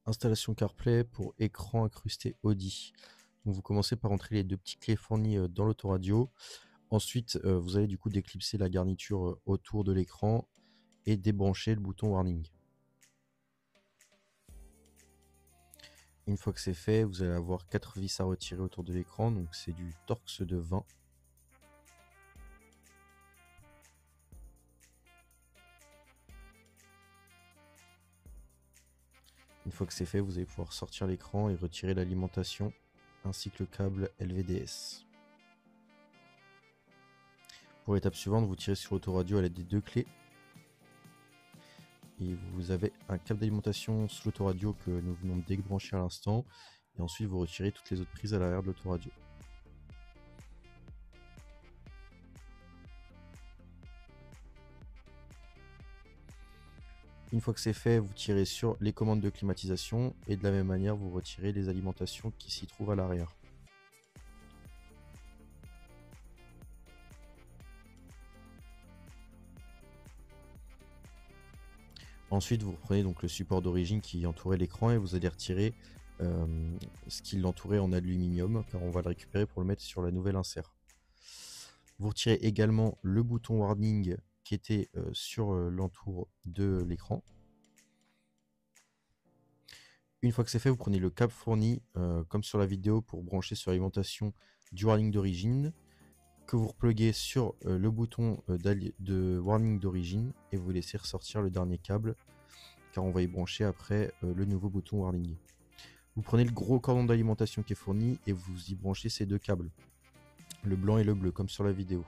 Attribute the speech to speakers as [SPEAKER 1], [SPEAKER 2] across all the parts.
[SPEAKER 1] Installation CarPlay pour écran incrusté Audi. Donc vous commencez par entrer les deux petits clés fournies dans l'autoradio. Ensuite, vous allez du coup déclipser la garniture autour de l'écran et débrancher le bouton warning. Une fois que c'est fait, vous allez avoir 4 vis à retirer autour de l'écran. Donc c'est du Torx de 20. Une fois que c'est fait, vous allez pouvoir sortir l'écran et retirer l'alimentation ainsi que le câble LVDS. Pour l'étape suivante, vous tirez sur l'autoradio à l'aide des deux clés. Et vous avez un câble d'alimentation sous l'autoradio que nous venons de débrancher à l'instant. Et ensuite, vous retirez toutes les autres prises à l'arrière de l'autoradio. Une fois que c'est fait, vous tirez sur les commandes de climatisation et de la même manière, vous retirez les alimentations qui s'y trouvent à l'arrière. Ensuite, vous reprenez donc le support d'origine qui entourait l'écran et vous allez retirer ce qui l'entourait en aluminium, car on va le récupérer pour le mettre sur la nouvelle insert. Vous retirez également le bouton warning qui était sur l'entour de l'écran. Une fois que c'est fait, vous prenez le câble fourni, comme sur la vidéo, pour brancher sur l'alimentation du warning d'origine, que vous repluguez sur le bouton de warning d'origine et vous laissez ressortir le dernier câble, car on va y brancher après le nouveau bouton warning. Vous prenez le gros cordon d'alimentation qui est fourni et vous y branchez ces deux câbles, le blanc et le bleu, comme sur la vidéo.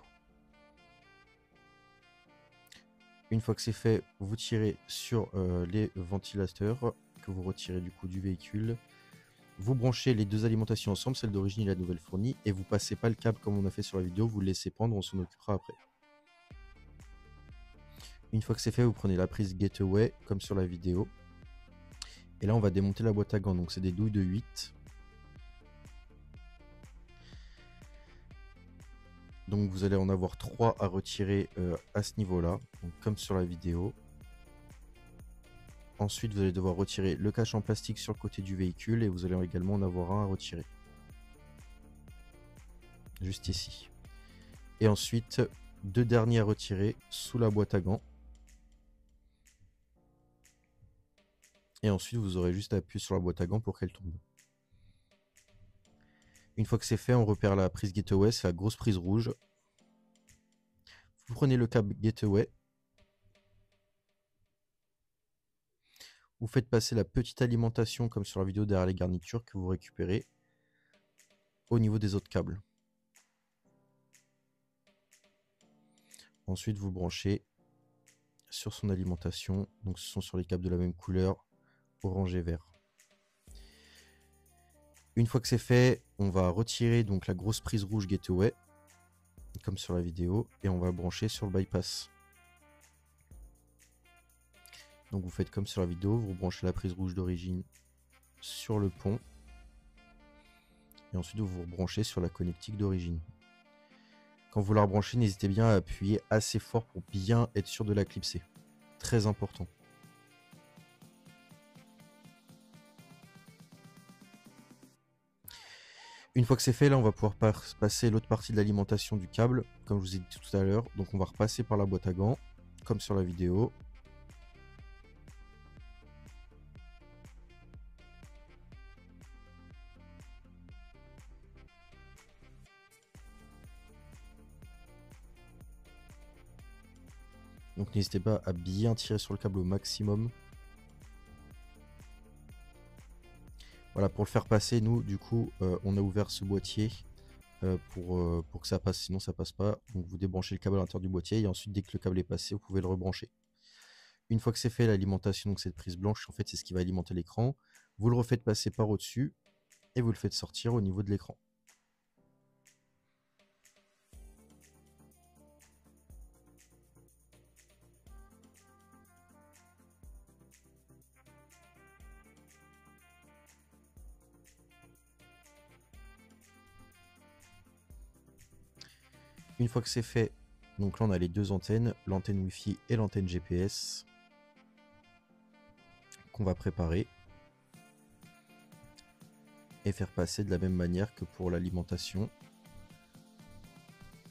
[SPEAKER 1] Une fois que c'est fait, vous tirez sur les ventilateurs que vous retirez du coup du véhicule. Vous branchez les deux alimentations ensemble, celle d'origine et la nouvelle fournie, et vous passez pas le câble comme on a fait sur la vidéo, vous le laissez pendre, on s'en occupera après. Une fois que c'est fait, vous prenez la prise Gateway comme sur la vidéo. Et là, on va démonter la boîte à gants, donc c'est des douilles de 8. Donc vous allez en avoir 3 à retirer à ce niveau-là, comme sur la vidéo. Ensuite, vous allez devoir retirer le cache en plastique sur le côté du véhicule et vous allez également en avoir un à retirer. Juste ici. Et ensuite, 2 derniers à retirer sous la boîte à gants. Et ensuite, vous aurez juste à appuyer sur la boîte à gants pour qu'elle tombe. Une fois que c'est fait, on repère la prise Gateway, c'est la grosse prise rouge. Vous prenez le câble Gateway. Vous faites passer la petite alimentation, comme sur la vidéo derrière les garnitures, que vous récupérez au niveau des autres câbles. Ensuite, vous branchez sur son alimentation. Donc, ce sont sur les câbles de la même couleur, orange et vert. Une fois que c'est fait, on va retirer donc la grosse prise rouge Gateway, comme sur la vidéo, et on va brancher sur le bypass. Donc vous faites comme sur la vidéo, vous branchez la prise rouge d'origine sur le pont, et ensuite vous rebranchez sur la connectique d'origine. Quand vous la rebranchez, n'hésitez bien à appuyer assez fort pour bien être sûr de la clipser. Très important. Une fois que c'est fait, là on va pouvoir passer l'autre partie de l'alimentation du câble, comme je vous ai dit tout à l'heure. Donc on va repasser par la boîte à gants, comme sur la vidéo. Donc n'hésitez pas à bien tirer sur le câble au maximum. Voilà, pour le faire passer, nous, du coup, on a ouvert ce boîtier pour que ça passe, sinon ça passe pas. Donc vous débranchez le câble à l'intérieur du boîtier et ensuite, dès que le câble est passé, vous pouvez le rebrancher. Une fois que c'est fait, l'alimentation, donc cette prise blanche, en fait, c'est ce qui va alimenter l'écran. Vous le refaites passer par au-dessus et vous le faites sortir au niveau de l'écran. Une fois que c'est fait, donc là on a les deux antennes, l'antenne Wi-Fi et l'antenne GPS qu'on va préparer. et faire passer de la même manière que pour l'alimentation.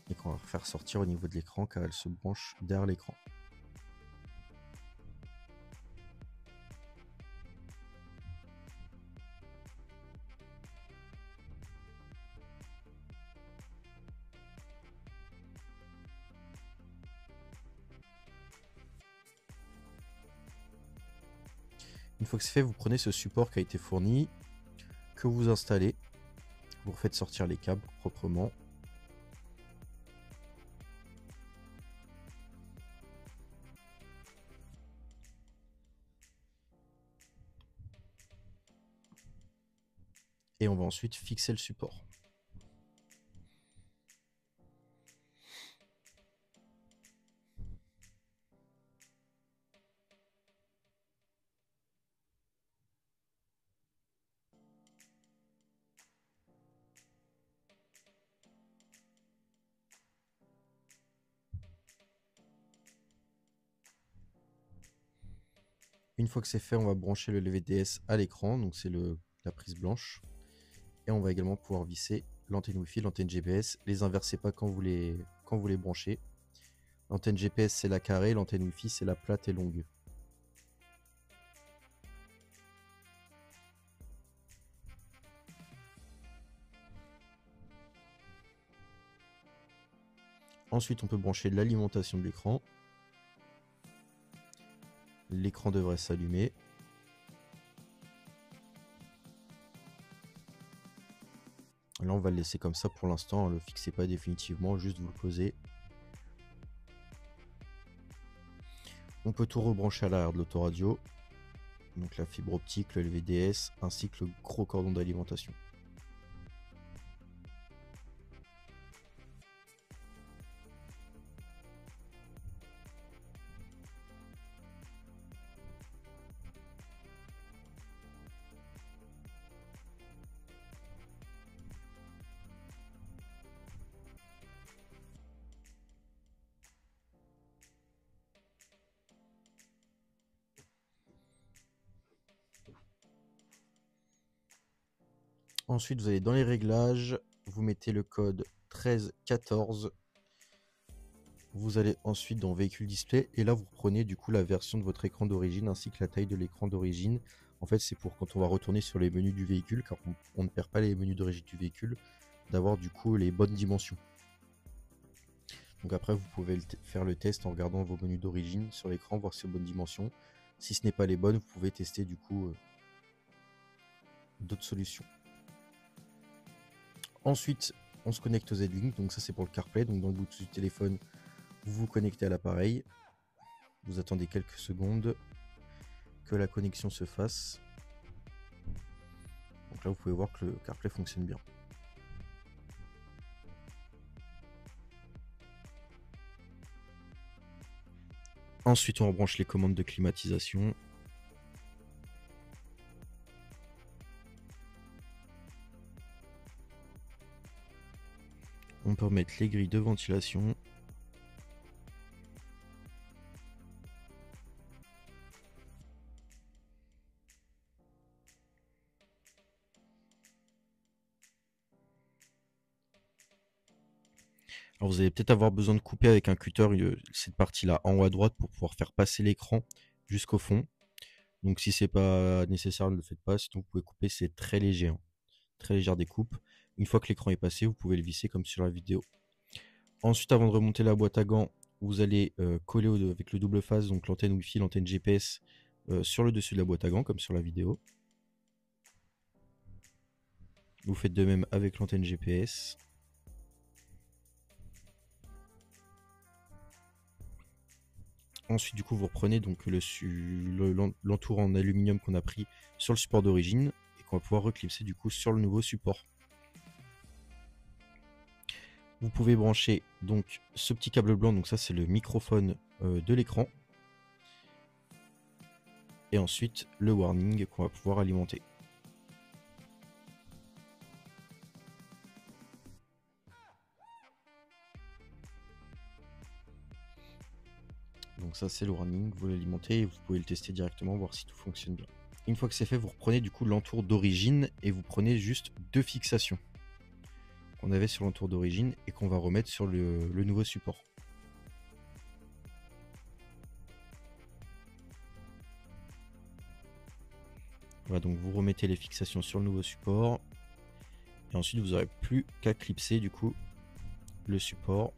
[SPEAKER 1] Et qu'on va faire sortir au niveau de l'écran car elle se branche derrière l'écran. Une fois que c'est fait, vous prenez ce support qui a été fourni, que vous installez, vous refaites sortir les câbles proprement. Et on va ensuite fixer le support. Une fois que c'est fait, on va brancher le LVDS à l'écran, donc c'est la prise blanche. Et on va également pouvoir visser l'antenne Wi-Fi, l'antenne GPS. Les inversez pas quand vous les branchez. L'antenne GPS c'est la carrée, l'antenne Wi-Fi c'est la plate et longue. Ensuite on peut brancher l'alimentation de l'écran. L'écran devrait s'allumer. Là on va le laisser comme ça pour l'instant, ne le fixez pas définitivement, juste vous le posez. On peut tout rebrancher à l'arrière de l'autoradio, donc la fibre optique, le LVDS, ainsi que le gros cordon d'alimentation. Ensuite, vous allez dans les réglages, vous mettez le code 1314. Vous allez ensuite dans véhicule display et là vous prenez du coup la version de votre écran d'origine ainsi que la taille de l'écran d'origine. En fait, c'est pour quand on va retourner sur les menus du véhicule, car on ne perd pas les menus d'origine du véhicule, d'avoir du coup les bonnes dimensions. Donc après, vous pouvez faire le test en regardant vos menus d'origine sur l'écran, voir si c'est aux bonnes dimensions. Si ce n'est pas les bonnes, vous pouvez tester du coup d'autres solutions. Ensuite, on se connecte au Z-Link, donc ça c'est pour le CarPlay. Donc dans le Bluetooth du téléphone, vous vous connectez à l'appareil. Vous attendez quelques secondes que la connexion se fasse. Donc là, vous pouvez voir que le CarPlay fonctionne bien. Ensuite, on rebranche les commandes de climatisation. On peut remettre les grilles de ventilation. Alors vous allez peut-être avoir besoin de couper avec un cutter cette partie-là en haut à droite pour pouvoir faire passer l'écran jusqu'au fond. Donc si c'est pas nécessaire, ne le faites pas. Sinon vous pouvez couper, c'est très léger, hein. Très légère découpe. Une fois que l'écran est passé, vous pouvez le visser comme sur la vidéo. Ensuite, avant de remonter la boîte à gants, vous allez coller avec le double phase, donc l'antenne Wi-Fi, l'antenne GPS sur le dessus de la boîte à gants, comme sur la vidéo. Vous faites de même avec l'antenne GPS. Ensuite, du coup, vous reprenez donc l'entour en aluminium qu'on a pris sur le support d'origine et qu'on va pouvoir reclipser du coup sur le nouveau support. Vous pouvez brancher donc ce petit câble blanc, donc ça c'est le microphone de l'écran. Et ensuite le warning qu'on va pouvoir alimenter. Donc ça c'est le warning, vous l'alimentez et vous pouvez le tester directement, voir si tout fonctionne bien. Une fois que c'est fait, vous reprenez du coup l'entour d'origine et vous prenez juste 2 fixations qu'on avait sur l'entour d'origine et qu'on va remettre sur le nouveau support. Voilà, donc vous remettez les fixations sur le nouveau support et ensuite vous n'aurez plus qu'à clipser du coup le support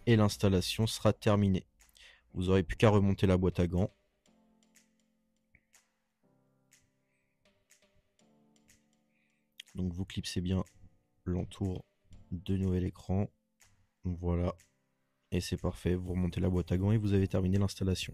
[SPEAKER 1] et l'installation sera terminée. Vous n'aurez plus qu'à remonter la boîte à gants. Donc vous clipsez bien l'entour de nouvel écran. Voilà. Et c'est parfait. Vous remontez la boîte à gants et vous avez terminé l'installation.